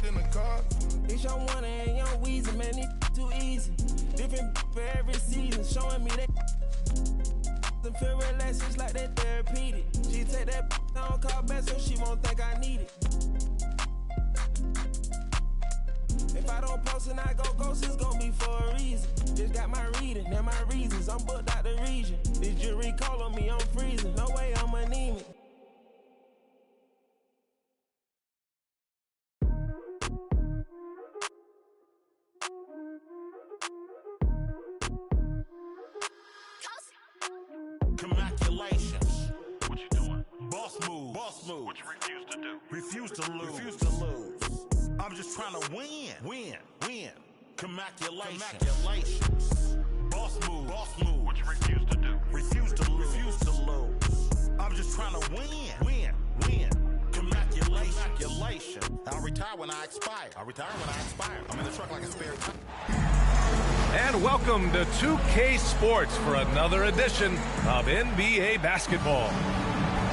in the car. Bitch, I'm one and young Weezy, man, it too easy. Different for every season, showing me that and feel relaxed, it's like that therapeutic. She take that don't call back so she won't think I need it. If I don't post and I go ghost, it's gonna be for a reason. Just got my reading and my reasons. I'm booked out the region. This jury call on me, I'm freezing. No way I'm anemic. Congratulations. What you doing? Boss move. Boss move. What you refuse to do? Refuse to lose. Refuse to lose. I'm just trying to win. Win. Win. Congratulations. Congratulations. Boss move. Boss move. What you refuse to do? Refuse to lose. Refuse to lose. I'm just trying to win. Win. Win. Congratulations. Congratulations. I'll retire when I expire. I'll retire when I expire. I'm in the truck like a spare tire. And welcome to 2K Sports for another edition of NBA basketball.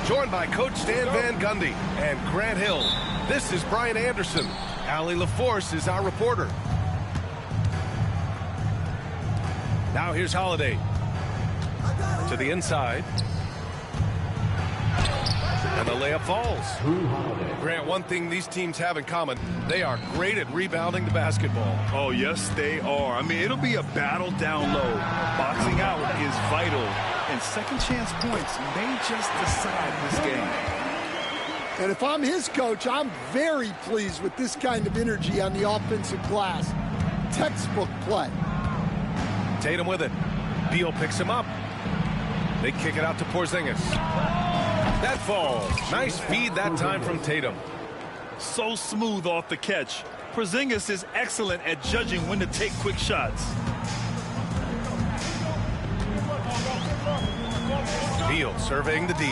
Joined by Coach Stan Van Gundy and Grant Hill, this is Brian Anderson. Allie LaForce is our reporter. Now here's Holiday. To the inside. And the layup falls. Grant, one thing these teams have in common, they are great at rebounding the basketball. Oh, yes, they are. I mean, it'll be a battle down low. Boxing out is vital, and second chance points may just decide this game. And if I'm his coach, I'm very pleased with this kind of energy on the offensive glass. Textbook play. Tatum with it. Beal picks him up. They kick it out to Porzingis. That falls. Nice feed that time from Tatum. So smooth off the catch. Porzingis is excellent at judging when to take quick shots. Beal surveying the D.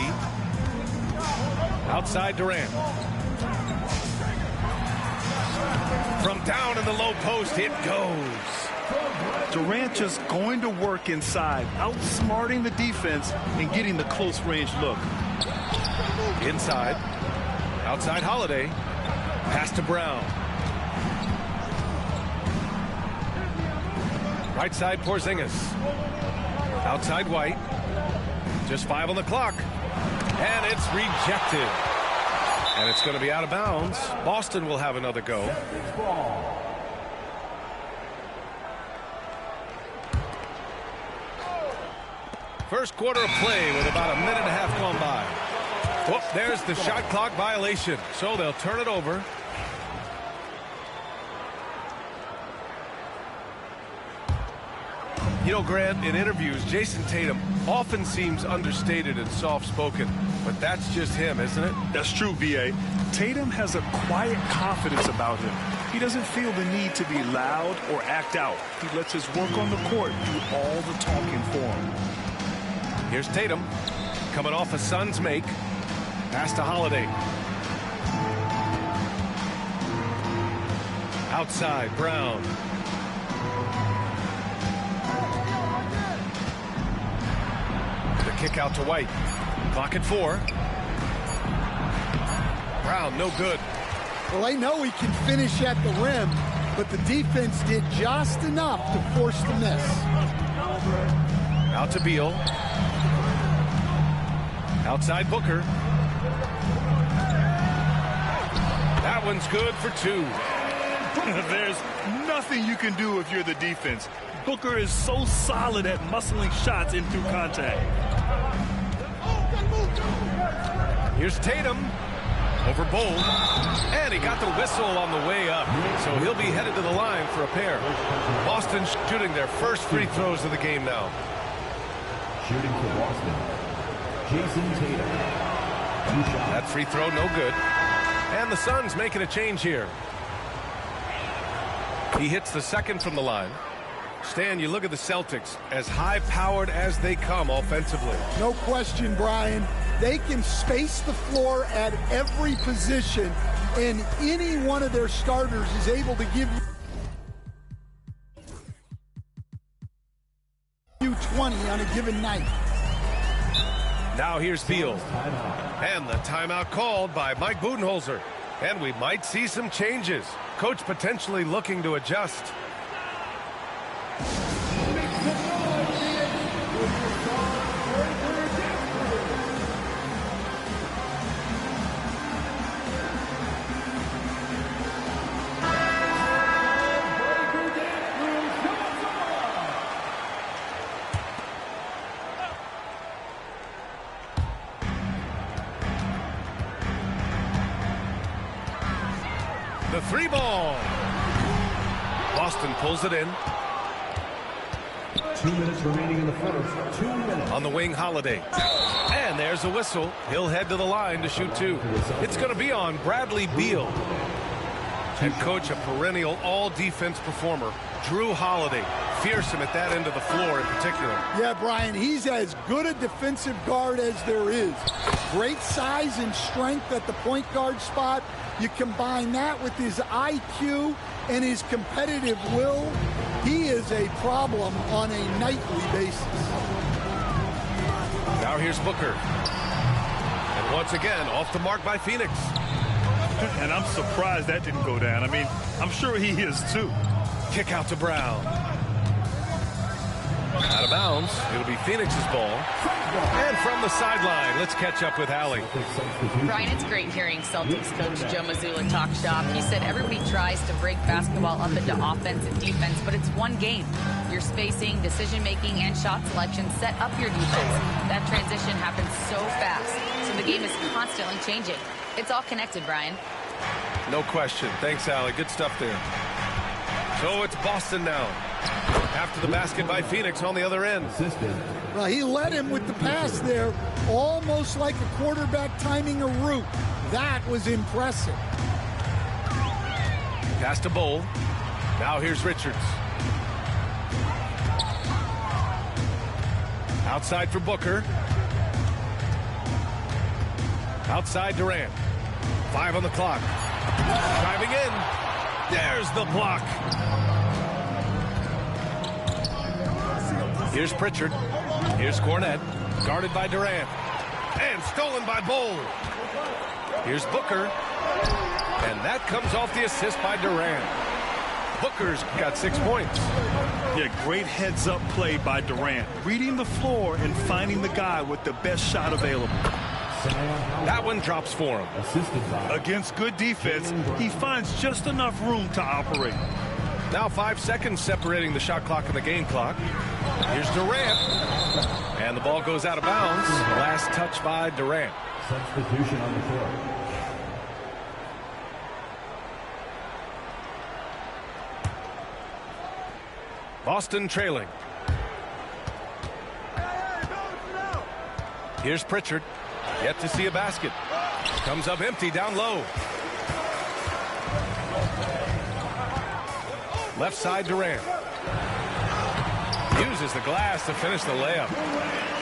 Outside Durant. From down in the low post, it goes. Durant just going to work inside, outsmarting the defense and getting the close range look. Inside. Outside Holiday. Pass to Brown. Right side Porzingis. Outside White. Just 5 on the clock. And it's rejected. And it's going to be out of bounds. Boston will have another go. First quarter of play with about a minute and a half gone by. Oh, there's the shot clock violation. So they'll turn it over. You know, Grant, in interviews, Jason Tatum often seems understated and soft-spoken, but that's just him, isn't it? That's true, B.A. Tatum has a quiet confidence about him. He doesn't feel the need to be loud or act out. He lets his work on the court do all the talking for him. Here's Tatum, coming off a Suns make. Pass to Holiday. Outside, Brown. The kick out to White. Clock at 4. Brown, no good. Well, I know he can finish at the rim, but the defense did just enough to force the miss. Out to Beal. Outside Booker. That one's good for 2. There's nothing you can do if you're the defense. Booker is so solid at muscling shots in through contact. Here's Tatum over Bold, and he got the whistle on the way up, so he'll be headed to the line for a pair. Boston shooting their first free throws of the game now. Shooting for Boston, Jason Tatum. That free throw no good, and the Suns making a change here. He hits the second from the line. Stan, you look at the Celtics, as high-powered as they come offensively. No question, Brian. They can space the floor at every position, and any one of their starters is able to give you 20 on a given night. Now here's Beal. And the timeout called by Mike Budenholzer. And we might see some changes. Coach potentially looking to adjust. The 3-ball. Boston pulls it in. 2 minutes remaining in the first. 2 minutes. On the wing, Holiday. And there's a whistle. He'll head to the line to shoot 2. It's going to be on Bradley Beal. Head coach, a perennial all-defense performer, Drew Holiday. Fearsome at that end of the floor in particular. Yeah, Brian, he's as good a defensive guard as there is. Great size and strength at the point guard spot. You combine that with his IQ and his competitive will, he is a problem on a nightly basis. Now here's Booker. And once again, off the mark by Phoenix. And I'm surprised that didn't go down. I mean, I'm sure he is too. Kick out to Brown. Out of bounds. It'll be Phoenix's ball. And from the sideline, let's catch up with Allie. Brian, it's great hearing Celtics coach Joe Mazzulla talk shop. He said everybody tries to break basketball up into offense and defense, but it's one game. Your spacing, decision-making, and shot selection set up your defense. That transition happens so fast, so the game is constantly changing. It's all connected, Brian. No question. Thanks, Allie. Good stuff there. So it's Boston now. After the basket by Phoenix on the other end. Well, he led him with the pass there, almost like a quarterback timing a route. That was impressive. Pass to Bowl. Now here's Richards. Outside for Booker. Outside Durant. 5 on the clock. Driving in. There's the block. Here's Pritchard. Here's Cornette. Guarded by Durant. And stolen by Bowl. Here's Booker. And that comes off the assist by Durant. Booker's got 6 points. Yeah, great heads-up play by Durant. Reading the floor and finding the guy with the best shot available. That one drops for him. Against good defense, he finds just enough room to operate. Now 5 seconds separating the shot clock and the game clock. Here's Durant. And the ball goes out of bounds. Last touch by Durant. Substitution on the court. Boston trailing. Here's Pritchard. Yet to see a basket. Comes up empty down low. Left side Durant. Uses the glass to finish the layup.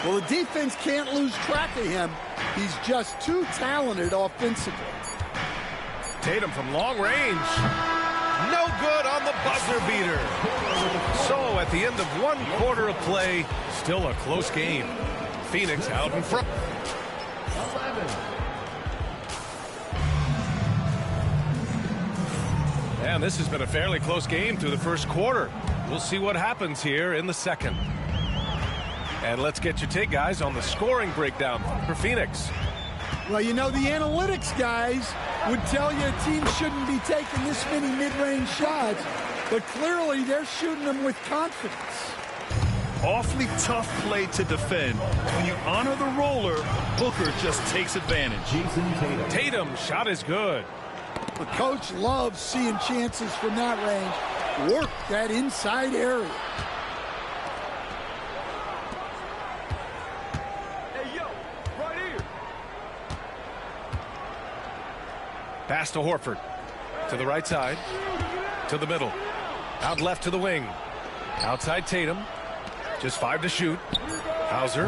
Well, the defense can't lose track of him. He's just too talented offensively. Tatum from long range. No good on the buzzer beater. So at the end of 1 quarter of play, still a close game. Phoenix out in front. And this has been a fairly close game through the first quarter. We'll see what happens here in the second. And let's get your take, guys, on the scoring breakdown for Phoenix. Well, you know, the analytics guys would tell you a team shouldn't be taking this many mid-range shots, but clearly they're shooting them with confidence. Awfully tough play to defend. When you honor the roller, Booker just takes advantage. Jason Tatum. Tatum's shot is good. The coach loves seeing chances from that range. Work that inside area. Hey, yo, right here. Pass to Horford. To the right side. To the middle. Out left to the wing. Outside Tatum. Just 5 to shoot. Hauser.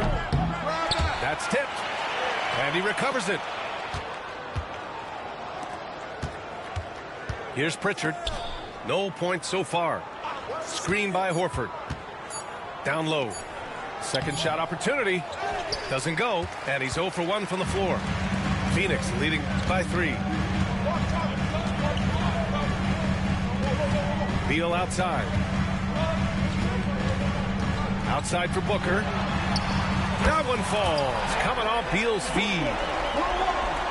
That's tipped. And he recovers it. Here's Pritchard. No points so far. Screen by Horford. Down low. Second shot opportunity. Doesn't go. And he's 0 for 1 from the floor. Phoenix leading by 3. Beal outside. Outside for Booker. That one falls. Coming off Beal's feed.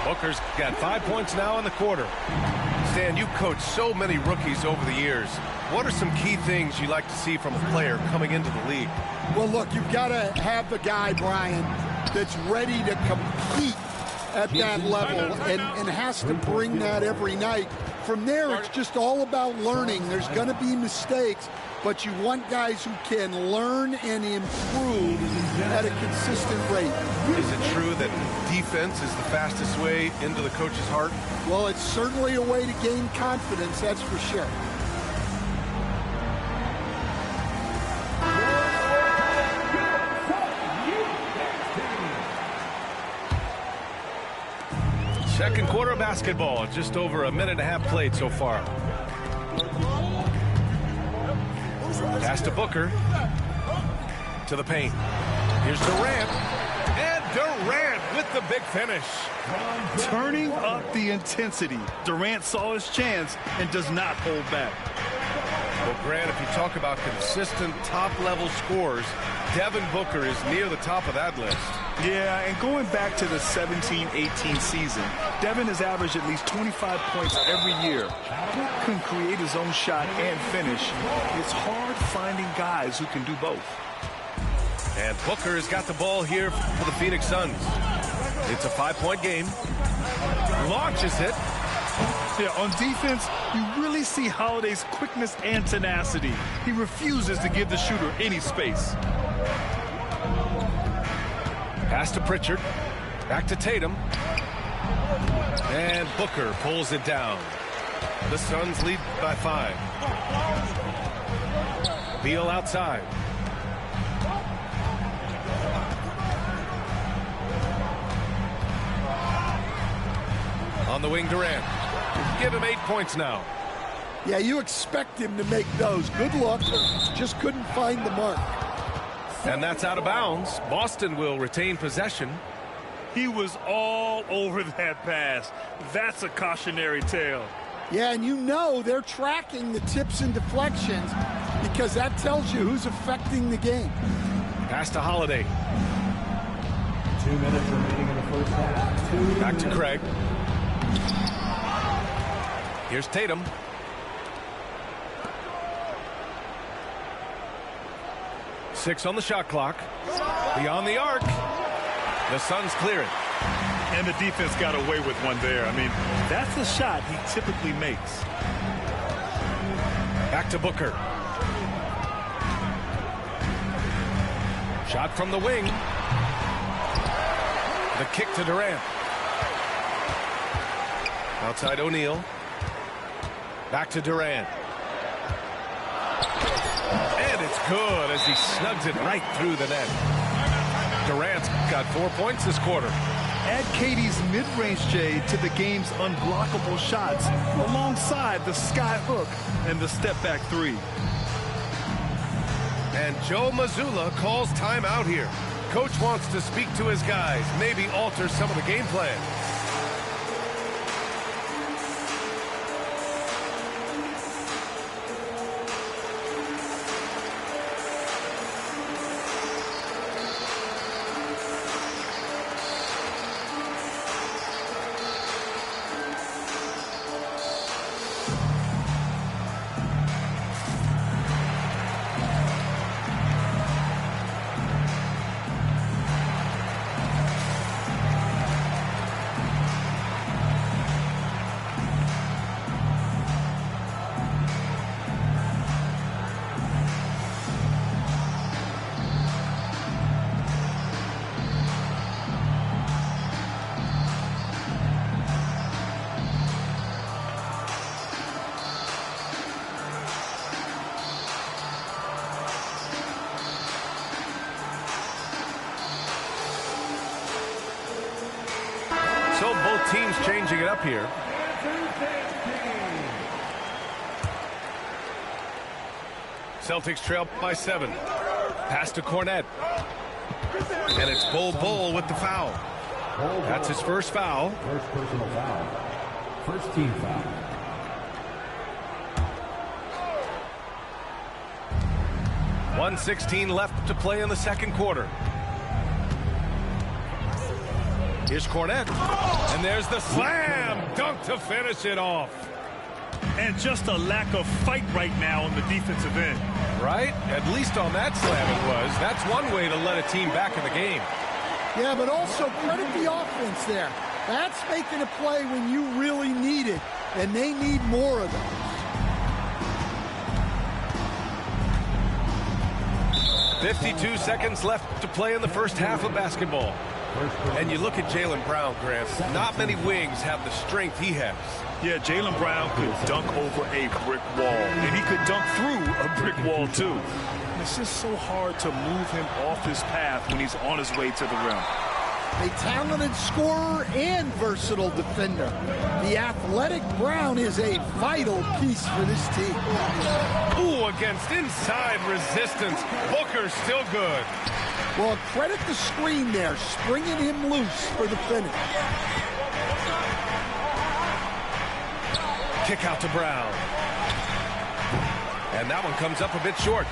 Booker's got 5 points now in the quarter. Stan, you coached so many rookies over the years. What are some key things you like to see from a player coming into the league? Well, look, you've got to have the guy, Brian, that's ready to compete at that level and has to bring that every night. From there, it's just all about learning. There's going to be mistakes, but you want guys who can learn and improve at a consistent rate. Is it true that defense is the fastest way into the coach's heart? Well, it's certainly a way to gain confidence, that's for sure. Second quarter of basketball, just over a minute and a half played so far. Pass to Booker. To the paint. Here's Durant. And Durant with the big finish. Turning up the intensity. Durant saw his chance and does not hold back. Well, Grant, if you talk about consistent top-level scores, Devin Booker is near the top of that list. Yeah, and going back to the 17-18 season, Devin has averaged at least 25 points every year. Book can create his own shot and finish. It's hard finding guys who can do both. And Booker has got the ball here for the Phoenix Suns. It's a 5-point game. Launches it. Yeah, on defense, you really see Holiday's quickness and tenacity. He refuses to give the shooter any space. Pass to Pritchard. Back to Tatum. And Booker pulls it down. The Suns lead by 5. Beal outside. On the wing, Durant. Give him 8 points now. Yeah, you expect him to make those. Good luck. Just couldn't find the mark. And that's out of bounds. Boston will retain possession. He was all over that pass. That's a cautionary tale. Yeah, and you know they're tracking the tips and deflections because that tells you who's affecting the game. Pass to Holiday. 2 minutes remaining in the first half. Back to Craig. Here's Tatum. Six on the shot clock. Beyond the arc. The Suns clear it. And the defense got away with one there. I mean, that's the shot he typically makes. Back to Booker. Shot from the wing. The kick to Durant. Outside O'Neal. Back to Durant. And it's good as he snugs it right through the net. Durant's got 4 points this quarter. Add Katie's mid-range J to the game's unblockable shots alongside the sky hook and the step-back three. And Joe Mazzulla calls timeout here. Coach wants to speak to his guys, maybe alter some of the game plan. So both teams changing it up here. Celtics trail by 7. Pass to Cornette. And it's Bull with the foul. That's his first foul. First personal foul. First team foul. 1:16 left to play in the second quarter. Here's Kornet. And there's the slam dunk to finish it off. And just a lack of fight right now on the defensive end. Right? At least on that slam it was. That's one way to let a team back in the game. Yeah, but also credit the offense there. That's making a play when you really need it, and they need more of those. 52 seconds left to play in the first half of basketball. And you look at Jaylen Brown, Grant. Not many wings have the strength he has. Yeah, Jaylen Brown could dunk over a brick wall, and he could dunk through a brick wall, too. It's just so hard to move him off his path when he's on his way to the rim. A talented scorer and versatile defender. The athletic Brown is a vital piece for this team. Ooh, against inside resistance. Booker's still good. Well, credit the screen there, springing him loose for the finish. Kick out to Brown. And that one comes up a bit short.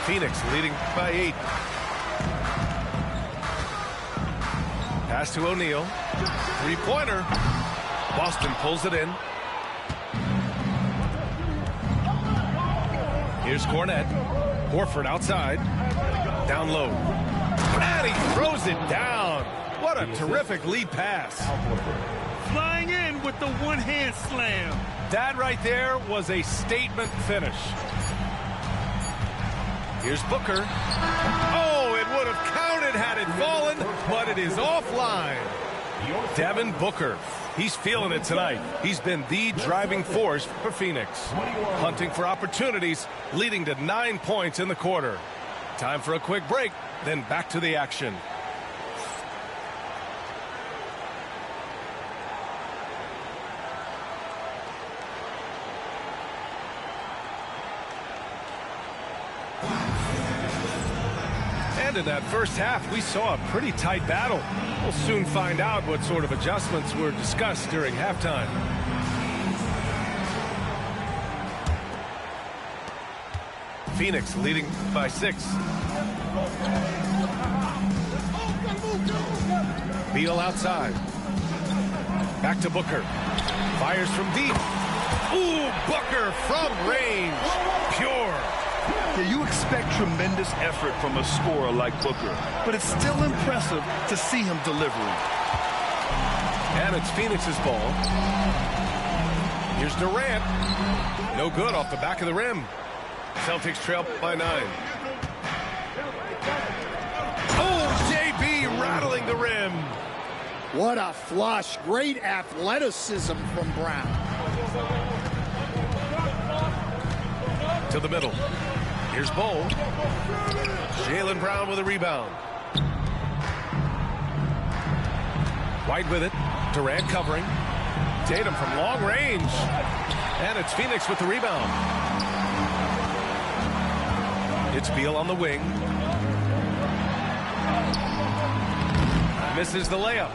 Phoenix leading by 8. Pass to O'Neal. Three-pointer. Boston pulls it in. Here's Kornet. Horford outside. Down low. And he throws it down. What a terrific lead pass. Flying in with the one-hand slam. That right there was a statement finish. Here's Booker. Oh, it would have counted had it fallen, but it is offline. Devin Booker. He's feeling it tonight. He's been the driving force for Phoenix. Hunting for opportunities, leading to 9 points in the quarter. Time for a quick break, then back to the action. And in that first half, we saw a pretty tight battle. We'll soon find out what sort of adjustments were discussed during halftime. Phoenix leading by 6. Beal outside. Back to Booker. Fires from deep. Ooh, Booker from range. Pure. Yeah, you expect tremendous effort from a scorer like Booker, but it's still impressive to see him delivering. And it's Phoenix's ball. Here's Durant. No good off the back of the rim. Celtics trail by 9. Oh, JB rattling the rim. What a flush. Great athleticism from Brown. To the middle. Here's Bol. Jaylen Brown with a rebound. White with it. Durant covering. Tatum from long range. And it's Phoenix with the rebound. It's Beal on the wing. Misses the layup.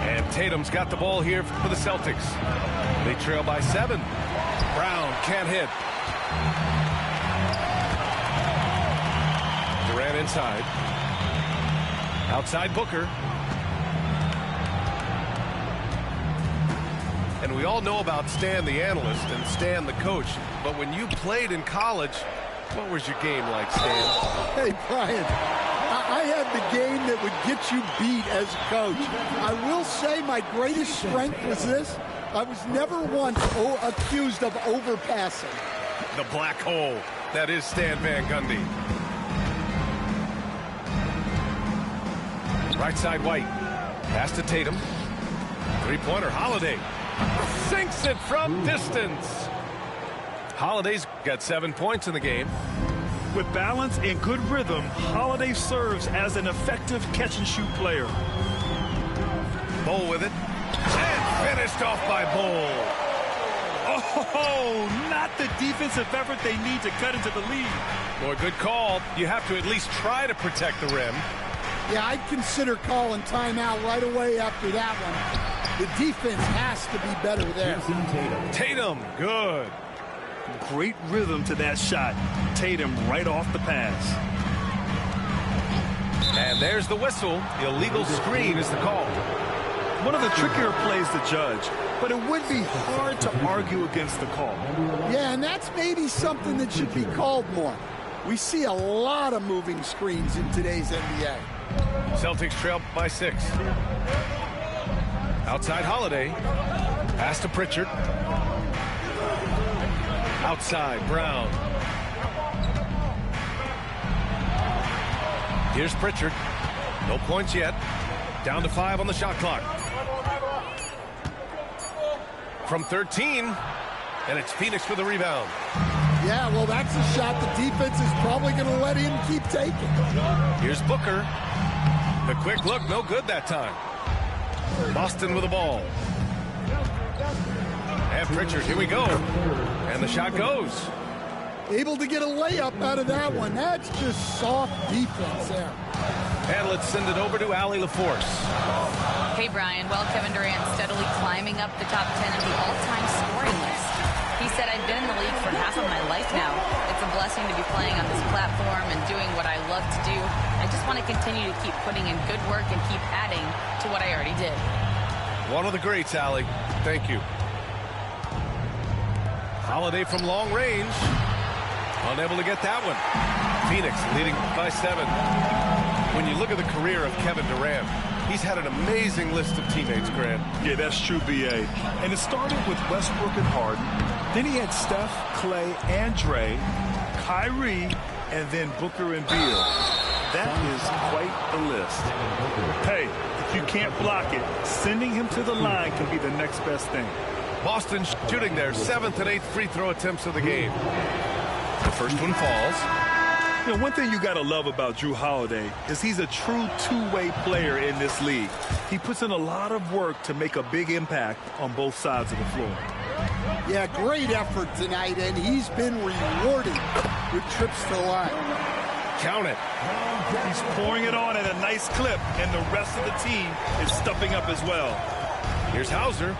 And Tatum's got the ball here for the Celtics. They trail by 7. Brown can't hit. Durant inside. Outside Booker. And we all know about Stan the analyst and Stan the coach. But when you played in college, what was your game like, Stan? Hey, Brian, I had the game that would get you beat as a coach. I will say my greatest strength was this. I was never once accused of overpassing. The black hole. That is Stan Van Gundy. Right side White. Pass to Tatum. Three-pointer Holiday. Sinks it from distance. Holiday's got 7 points in the game. With balance and good rhythm, Holiday serves as an effective catch-and-shoot player. Bol with it. And finished off by Bol. Oh, not the defensive effort they need to cut into the lead. Boy, good call. You have to at least try to protect the rim. Yeah, I'd consider calling timeout right away after that one. The defense has to be better there. Tatum, good. Great rhythm to that shot. Tatum right off the pass. And there's the whistle. Illegal screen is the call. One of the trickier plays to judge, but it would be hard to argue against the call. Yeah, and that's maybe something that should be called more. We see a lot of moving screens in today's NBA. Celtics trail by 6. Outside Holiday. Pass to Pritchard. Outside Brown. Here's Pritchard. No points yet. Down to 5 on the shot clock. From 13. And it's Phoenix for the rebound. Yeah, well, that's a shot the defense is probably going to let him keep taking. Here's Booker. The quick look, no good that time. Boston with the ball. And Pritchard, here we go. And the shot goes. Able to get a layup out of that one. That's just soft defense there. And let's send it over to Allie LaForce. Hey, Brian. Well, Kevin Durant steadily climbing up the top 10 of the all-time scoring list. He said, I've been in the league for half of my life now. It's a blessing to be playing on this platform and doing what I love to do. I just want to continue to keep putting in good work and keep adding to what I already did. One of the greats, Allie. Thank you. Holiday from long range. Unable to get that one. Phoenix leading by 7. When you look at the career of Kevin Durant, he's had an amazing list of teammates, Grant. Yeah, that's true, B.A. And it started with Westbrook and Harden. Then he had Steph, Clay, and Dre, Kyrie, and then Booker and Beal. That is quite the list. Hey, if you can't block it, sending him to the line can be the next best thing. Boston shooting their 7th and 8th free throw attempts of the game. The first one falls. You know, one thing you got to love about Jrue Holiday is he's a true two-way player in this league. He puts in a lot of work to make a big impact on both sides of the floor. Yeah, great effort tonight, and he's been rewarded with trips to the line. Count it. He's pouring it on at a nice clip, and the rest of the team is stepping up as well. Here's Hauser.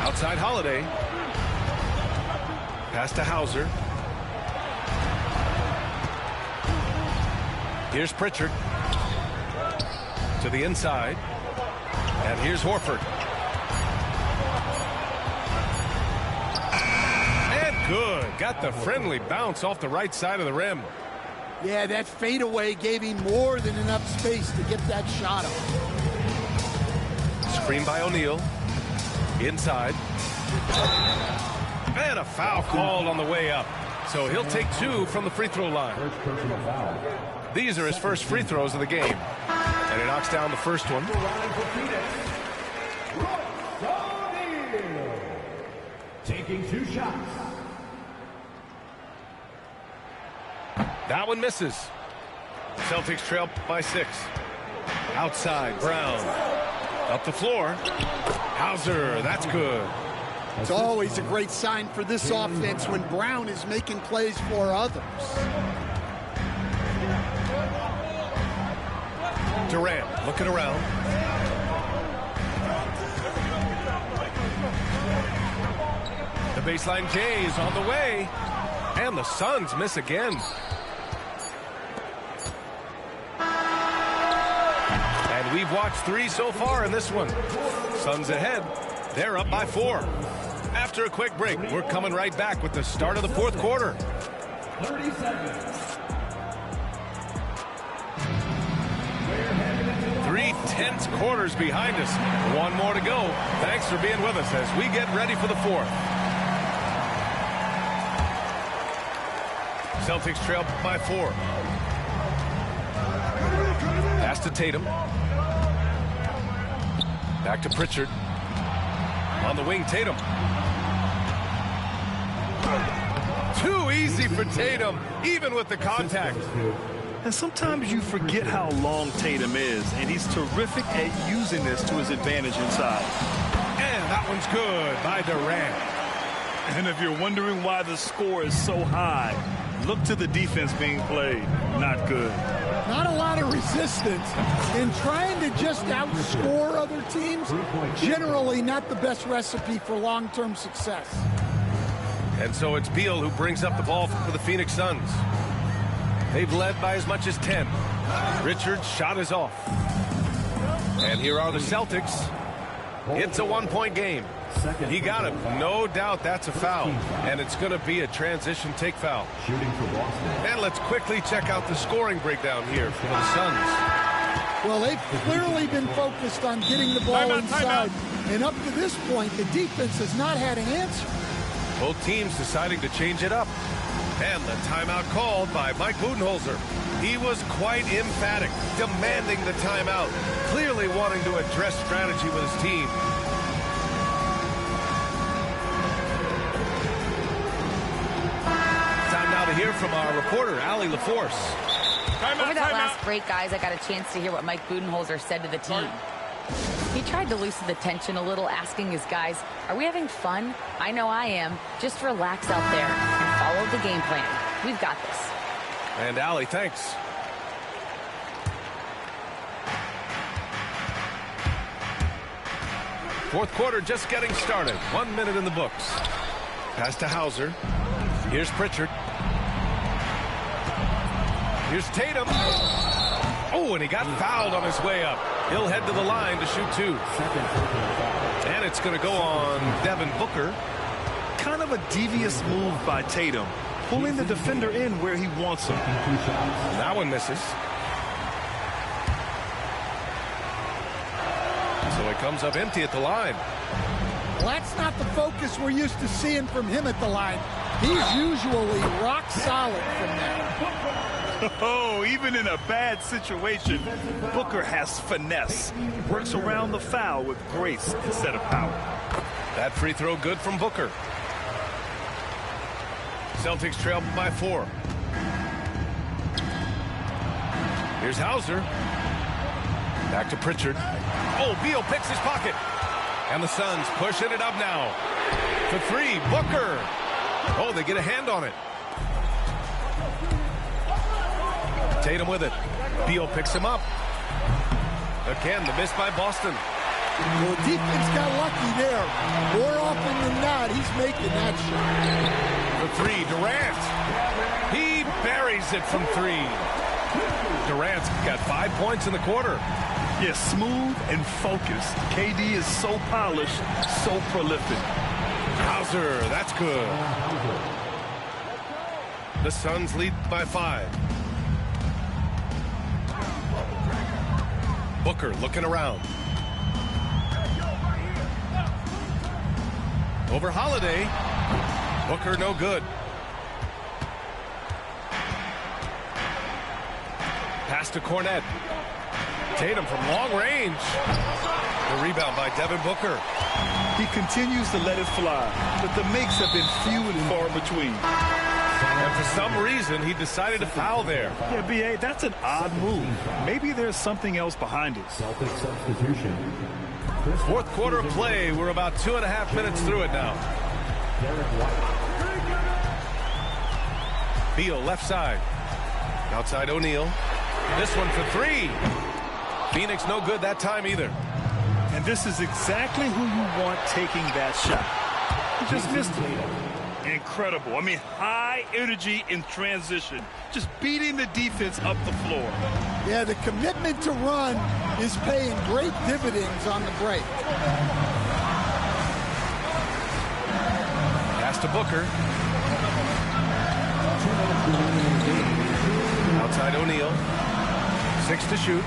Outside Holiday. Pass to Hauser. Here's Pritchard. To the inside. And here's Horford. And good. Got the friendly bounce off the right side of the rim. Yeah, that fadeaway gave him more than enough space to get that shot up. Screen by O'Neal. Inside. And a foul called on the way up. So he'll take 2 from the free throw line. These are his first free throws of the game. And he knocks down the first one. Taking 2 shots. That one misses. Celtics trail by 6. Outside, Brown. Up the floor. Hauser, that's good. It's always a great sign for this offense when Brown is making plays for others. Durant looking around. The baseline J is on the way. And the Suns miss again. And we've watched 3 so far in this one. Suns ahead. They're up by 4. After a quick break, we're coming right back with the start of the 4th quarter. 30 seconds. 3 tense quarters behind us. 1 more to go. Thanks for being with us as we get ready for the 4th. Celtics trail by 4. Pass to Tatum. Back to Pritchard. On the wing, Tatum. Too easy for Tatum, even with the contact. And sometimes you forget how long Tatum is, and he's terrific at using this to his advantage inside. And that one's good by Durant. And if you're wondering why the score is so high, look to the defense being played. Not good. Not a lot of resistance, and trying to just outscore other teams, generally not the best recipe for long-term success. And so it's Beal who brings up the ball for the Phoenix Suns. They've led by as much as 10. Richards' shot is off. And here are the Celtics. It's a one-point game. He got him. No doubt that's a foul. And it's going to be a transition take foul. And let's quickly check out the scoring breakdown here for the Suns. Well, they've clearly been focused on getting the ball inside. And up to this point, the defense has not had an answer. Both teams deciding to change it up. And the timeout called by Mike Budenholzer. He was quite emphatic, demanding the timeout, clearly wanting to address strategy with his team. Time now to hear from our reporter, Allie LaForce. Over that last break, guys, I got a chance to hear what Mike Budenholzer said to the team. He tried to loosen the tension a little, asking his guys, are we having fun? I know I am. Just relax out there and follow the game plan. We've got this. And Allie, thanks. Fourth quarter just getting started. 1 minute in the books. Pass to Hauser. Here's Pritchard. Here's Tatum. Oh, and he got fouled on his way up. He'll head to the line to shoot two. And it's going to go on Devin Booker. Kind of a devious move by Tatum, pulling the defender in where he wants him. That one misses. So it comes up empty at the line. Well, that's not the focus we're used to seeing from him at the line. He's usually rock solid from there. Oh, even in a bad situation, Booker has finesse. Works around the foul with grace instead of power. That free throw good from Booker. Celtics trail by 4. Here's Hauser. Back to Pritchard. Oh, Beal picks his pocket. And the Suns pushing it up now. For 3, Booker. Oh, they get a hand on it. Tatum with it. Beal picks him up. Again, the miss by Boston. Well, defense got lucky there. More often than not, he's making that shot. For 3, Durant. He buries it from 3. Durant's got 5 points in the quarter. Yeah, smooth and focused. KD is so polished, so prolific. Hauser, that's good. The Suns lead by 5. Booker looking around. Over Holiday. Booker no good. Pass to Cornette. Tatum from long range. The rebound by Devin Booker. He continues to let it fly, but the makes have been few and far between. And for some reason, he decided to foul there. Yeah, B.A., that's an odd move. Maybe there's something else behind it. Fourth quarter of play. We're about 2.5 minutes through it now. Beal left side. Outside O'Neal. This one for 3. Phoenix no good that time either. And this is exactly who you want taking that shot. He just missed it. Incredible. I mean, high energy in transition. Just beating the defense up the floor. Yeah, the commitment to run is paying great dividends on the break. Pass to Booker. Outside O'Neal. 6 to shoot.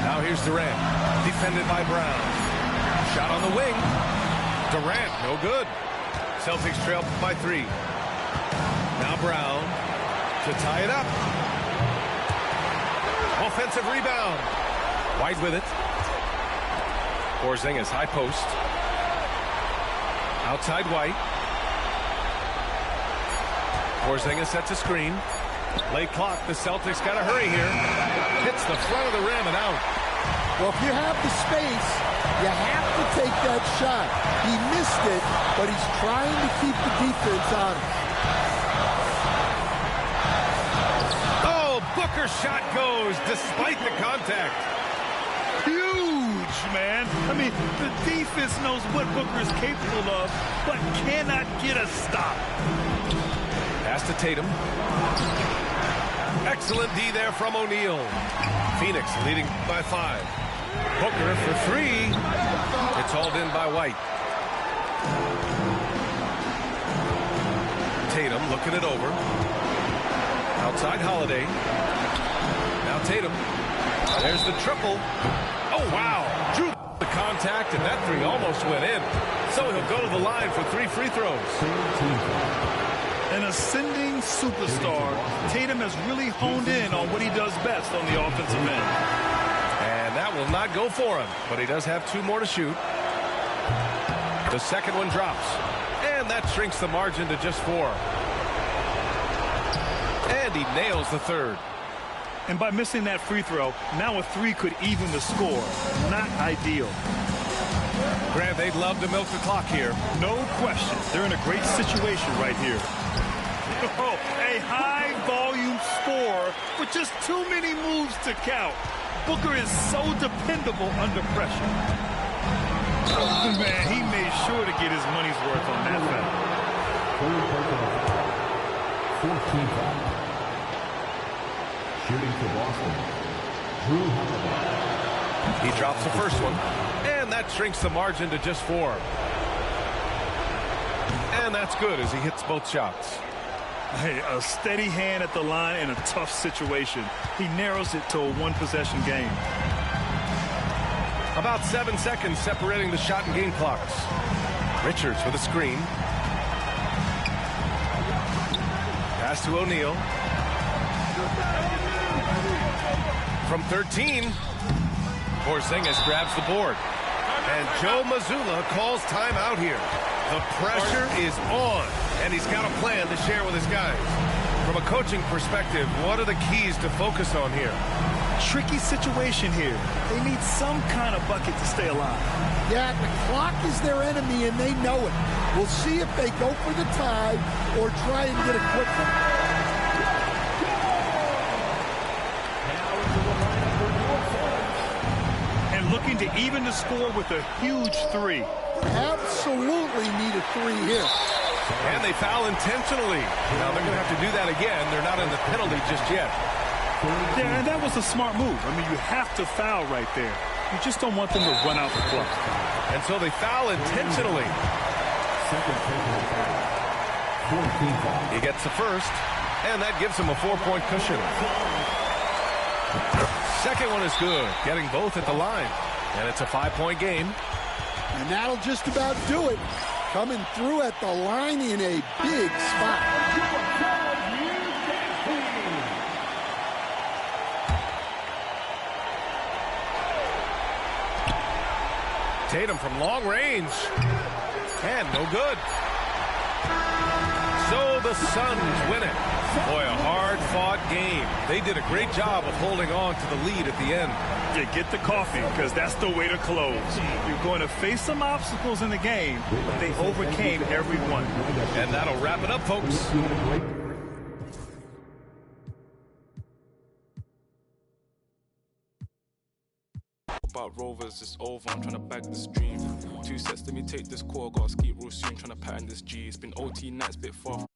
Now here's Durant. Defended by Brown. Shot on the wing. Durant, no good. Celtics trail by 3. Now Brown to tie it up. Offensive rebound. White with it. Porzingis high post. Outside White. Porzingis sets a screen. Late clock. The Celtics got to hurry here. Hits the front of the rim and out. Well, if you have the space, you have to take that shot. He missed it, but he's trying to keep the defense out of it. Oh, Booker's shot goes despite the contact. Huge, man. I mean, the defense knows what Booker is capable of, but cannot get a stop. Pass to Tatum. Excellent D there from O'Neal. Phoenix leading by 5. Booker for 3. It's hauled in by White. Tatum looking it over. Outside Holiday. Now Tatum. There's the triple. Oh, wow. Drew the contact, and that 3 almost went in. So he'll go to the line for 3 free throws. An ascending superstar, Tatum has really honed in on what he does best on the offensive end. And that will not go for him, but he does have 2 more to shoot. The second one drops, and that shrinks the margin to just 4. And he nails the third. And by missing that free throw, now a 3 could even the score. Not ideal. Grant, they'd love to milk the clock here. No question. They're in a great situation right here. Oh, a high-volume score with just too many moves to count. Booker is so dependable under pressure. Oh, man, he made sure to get his money's worth on that foul. 14 foul. Shooting for Boston, Drew Holiday. He drops the first one, and that shrinks the margin to just 4. And that's good as he hits both shots. Hey, a steady hand at the line in a tough situation. He narrows it to a 1-possession game. About 7 seconds separating the shot and game clocks. Richards with a screen. Pass to O'Neal. From 13, Porzingis grabs the board. And Joe Mazzulla calls timeout here. The pressure is on, and he's got a plan to share with his guys. From a coaching perspective, what are the keys to focus on here? Tricky situation here. They need some kind of bucket to stay alive. Yeah, the clock is their enemy, and they know it. We'll see if they go for the tie or try and get a quick one. And looking to even the score with a huge 3. Absolutely need a 3 here. And they foul intentionally. Now they're going to have to do that again. They're not in the penalty just yet. Yeah, and that was a smart move. I mean, you have to foul right there. You just don't want them to run out the clock. And so they foul intentionally. He gets the first, and that gives him a 4-point cushion. Second one is good, getting both at the line. And it's a 5-point game. And that'll just about do it. Coming through at the line in a big spot. Tatum from long range. And no good. So the Suns win it. Boy, a hard-fought game. They did a great job of holding on to the lead at the end. Yeah, get the coffee, because that's the way to close. You're going to face some obstacles in the game, but they overcame every one. And that'll wrap it up, folks. About Rovers, it's over, I'm trying to bag this dream. 2 sets, let me take this core, gotta skate real soon, trying to pattern this G. It's been OT nights, bit far.